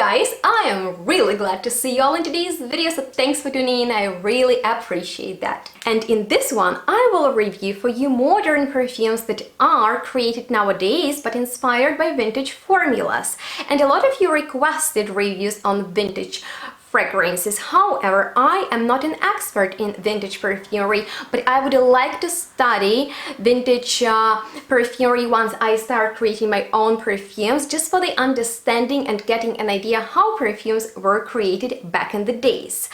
guys, I am really glad to see you all in today's video, so thanks for tuning in, I really appreciate that. And in this one, I will review for you modern perfumes that are created nowadays but inspired by vintage formulas. And a lot of you requested reviews on vintage fragrances. However, I am not an expert in vintage perfumery, but I would like to study vintage perfumery once I start creating my own perfumes, just for the understanding and getting an idea how perfumes were created back in the days.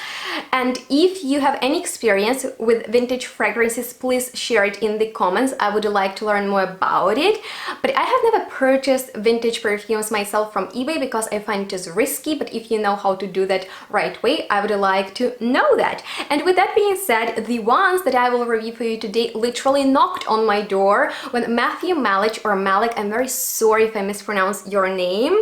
And if you have any experience with vintage fragrances, please share it in the comments. I would like to learn more about it. But I have never purchased vintage perfumes myself from eBay because I find it is risky, but if you know how to do that right way, I would like to know that. And with that being said, the ones that I will review for you today literally knocked on my door when Matthew Meleg, or Meleg, I'm very sorry if I mispronounce your name,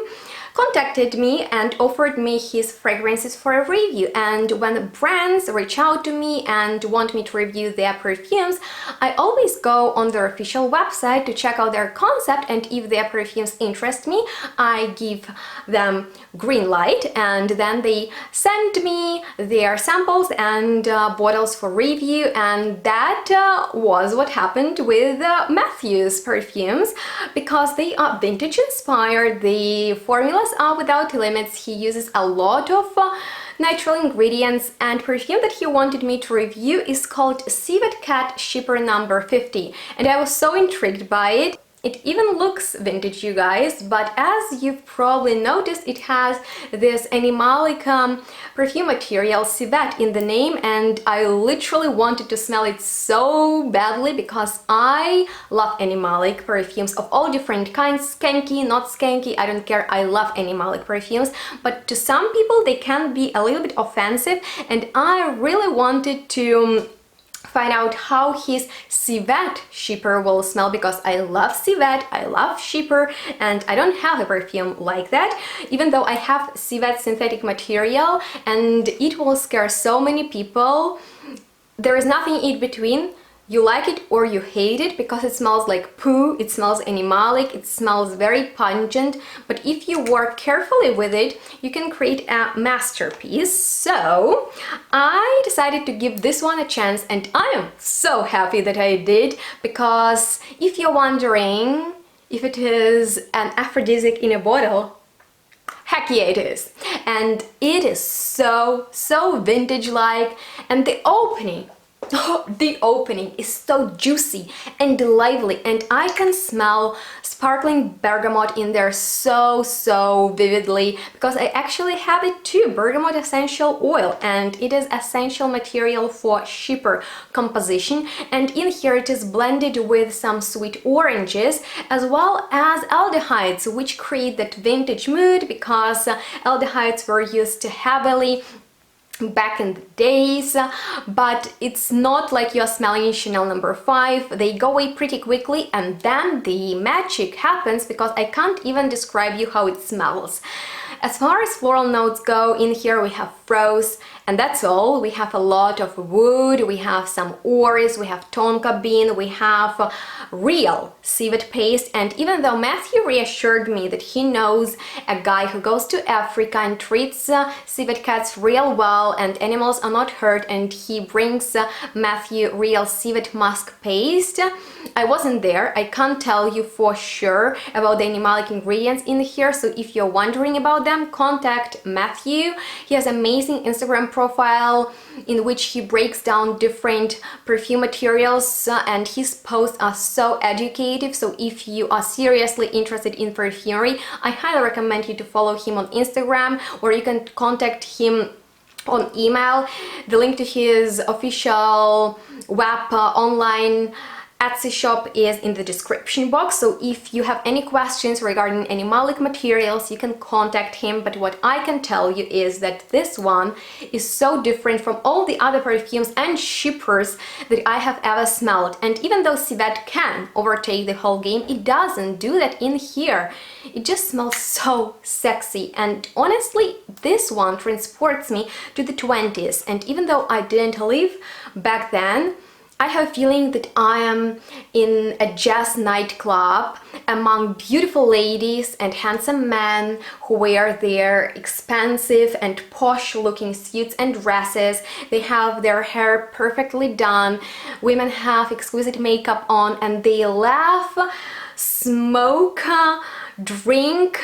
contacted me and offered me his fragrances for a review. And when brands reach out to me and want me to review their perfumes, I always go on their official website to check out their concept, and if their perfumes interest me, I give them green light, and then they send me their samples and bottles for review. And that was what happened with Matthew's perfumes, because they are vintage inspired. The formulas are without limits. He uses a lot of natural ingredients, and perfume that he wanted me to review is called Civet Cat Chypre number 50, and I was so intrigued by it. It even looks vintage, you guys, but as you've probably noticed, it has this animalic perfume material, civet, in the name, and I literally wanted to smell it so badly because I love animalic perfumes of all different kinds, skanky, not skanky, I don't care, I love animalic perfumes, but to some people they can be a little bit offensive, and I really wanted to find out how his Civet Chypre will smell, because I love civet, I love Chypre, and I don't have a perfume like that, even though I have civet synthetic material, and it will scare so many people. There is nothing in between. You like it or you hate it, because it smells like poo, it smells animalic, it smells very pungent, but if you work carefully with it, you can create a masterpiece. So I decided to give this one a chance, and I am so happy that I did, because if you're wondering if it is an aphrodisiac in a bottle, heck yeah, it is. And it is so vintage-like, and the opening is so juicy and lively, and I can smell sparkling bergamot in there so vividly, because I actually have it too, bergamot essential oil, and it is essential material for Chypre composition, and in here it is blended with some sweet oranges as well as aldehydes, which create that vintage mood, because aldehydes were used heavily back in the days, but it's not like you're smelling Chanel number 5. They go away pretty quickly, and then the magic happens, because I can't even describe you how it smells. As far as floral notes go, in here we have rose, and that's all. We have a lot of wood, we have some orris, we have tonka bean, we have real civet paste, and even though Matthew reassured me that he knows a guy who goes to Africa and treats civet cats real well and animals are not hurt, and he brings Matthew real civet musk paste, I wasn't there. I can't tell you for sure about the animalic ingredients in here, so if you're wondering about them, contact Matthew. He has amazing Instagram profile in which he breaks down different perfume materials, and his posts are so educative. So if you are seriously interested in perfumery, I highly recommend you to follow him on Instagram, or you can contact him on email. The link to his official web online Etsy shop is in the description box, so if you have any questions regarding animalic materials, you can contact him. But what I can tell you is that this one is so different from all the other perfumes and Chypres that I have ever smelled. And even though civet can overtake the whole game, it doesn't do that in here. It just smells so sexy, and honestly, this one transports me to the 20s. And even though I didn't live back then, I have a feeling that I am in a jazz nightclub among beautiful ladies and handsome men who wear their expensive and posh looking suits and dresses. They have their hair perfectly done, women have exquisite makeup on, and they laugh, smoke, drink,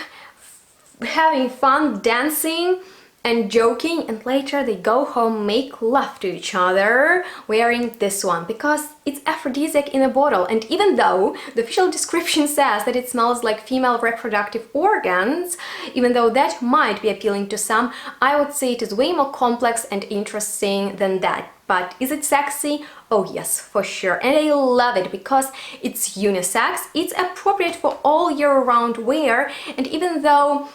having fun, dancing and joking, and later they go home, make love to each other wearing this one because it's aphrodisiac in a bottle. And even though the official description says that it smells like female reproductive organs, even though that might be appealing to some, I would say it is way more complex and interesting than that. But is it sexy? Oh yes, for sure. And I love it because it's unisex, it's appropriate for all year-round wear, and even though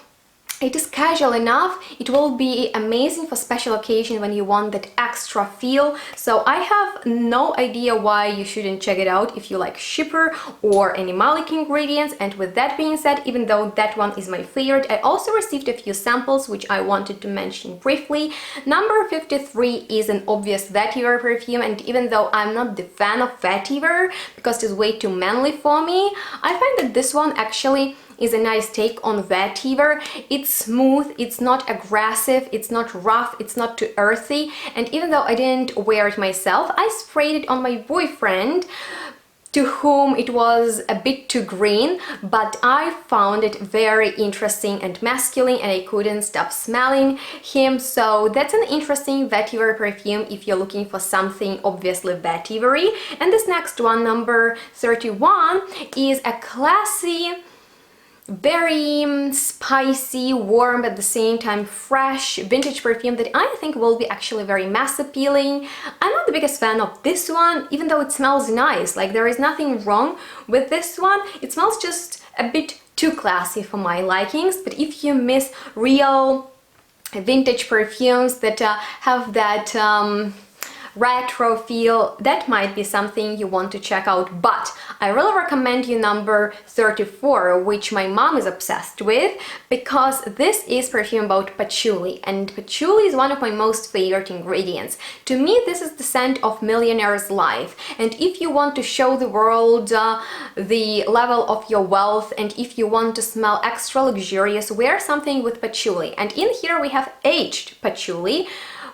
it is casual enough, it will be amazing for special occasion when you want that extra feel. So I have no idea why you shouldn't check it out if you like Chypre or animalic ingredients. And with that being said, even though that one is my favorite, I also received a few samples which I wanted to mention briefly. Number 53 is an obvious vetiver perfume, and even though I'm not the fan of vetiver because it's way too manly for me, I find that this one actually is a nice take on vetiver. It's smooth, it's not aggressive, it's not rough, it's not too earthy, and even though I didn't wear it myself, I sprayed it on my boyfriend, to whom it was a bit too green, but I found it very interesting and masculine and I couldn't stop smelling him. So that's an interesting vetiver perfume if you're looking for something obviously vetivery. And this next one, number 31, is a classy, very spicy, warm, at the same time fresh vintage perfume that I think will be actually very mass appealing. I'm not the biggest fan of this one, even though it smells nice. Like, there is nothing wrong with this one. It smells just a bit too classy for my likings. But if you miss real vintage perfumes that have that retro feel, that might be something you want to check out. But I really recommend you number 34, which my mom is obsessed with, because this is perfume about patchouli, and patchouli is one of my most favorite ingredients. To me, this is the scent of millionaire's life, and if you want to show the world the level of your wealth, and if you want to smell extra luxurious, wear something with patchouli. And in here we have aged patchouli,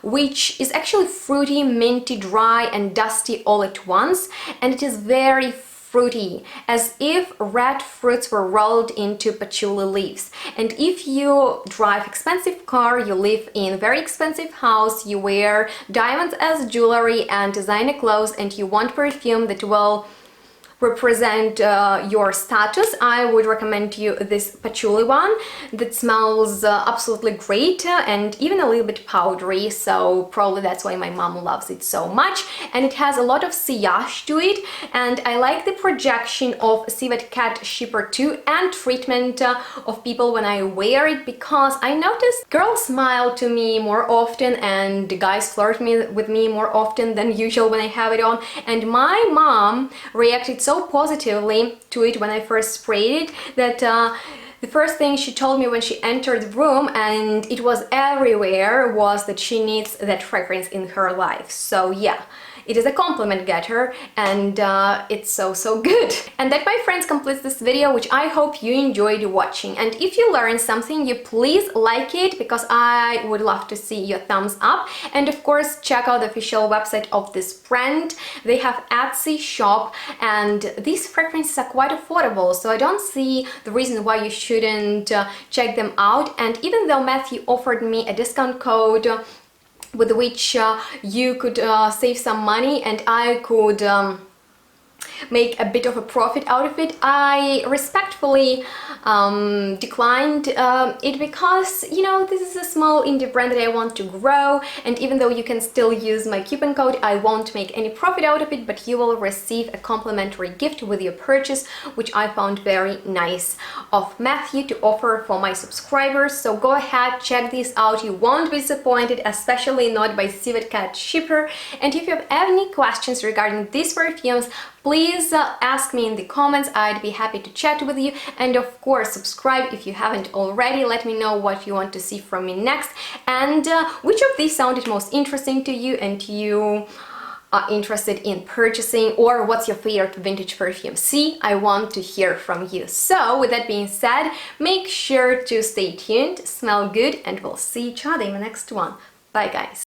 which is actually fruity, minty, dry and dusty all at once, and it is very fruity, as if red fruits were rolled into patchouli leaves. And if you drive expensive car, you live in very expensive house, you wear diamonds as jewelry and designer clothes, and you want perfume that will represent your status, I would recommend you this patchouli one that smells absolutely great and even a little bit powdery, so probably that's why my mom loves it so much. And it has a lot of sillage to it, and I like the projection of Civet Cat Chypre 2 and treatment of people when I wear it, because I noticed girls smile to me more often and guys flirt with me more often than usual when I have it on, and my mom reacted so positively to it when I first sprayed it that the first thing she told me when she entered the room, and it was everywhere, was that she needs that fragrance in her life. So yeah, it is a compliment getter, and it's so good. And that, my friends, completes this video, which I hope you enjoyed watching. And if you learned something, you please like it, because I would love to see your thumbs up. And of course, check out the official website of this brand. They have Etsy shop, and these fragrances are quite affordable, so I don't see the reason why you shouldn't check them out. And even though Matthew offered me a discount code with which you could save some money and I could make a bit of a profit out of it, I respectfully declined it, because, you know, this is a small indie brand that I want to grow, and even though you can still use my coupon code, I won't make any profit out of it, but you will receive a complimentary gift with your purchase, which I found very nice of Matthew to offer for my subscribers. So go ahead, check this out, you won't be disappointed, especially not by Civet Cat Chypre. And if you have any questions regarding these perfumes, please ask me in the comments, I'd be happy to chat with you. And of course, subscribe if you haven't already, let me know what you want to see from me next, and which of these sounded most interesting to you and you are interested in purchasing, or what's your favorite vintage perfume? See, I want to hear from you. So with that being said, make sure to stay tuned, smell good, and we'll see each other in the next one. Bye guys!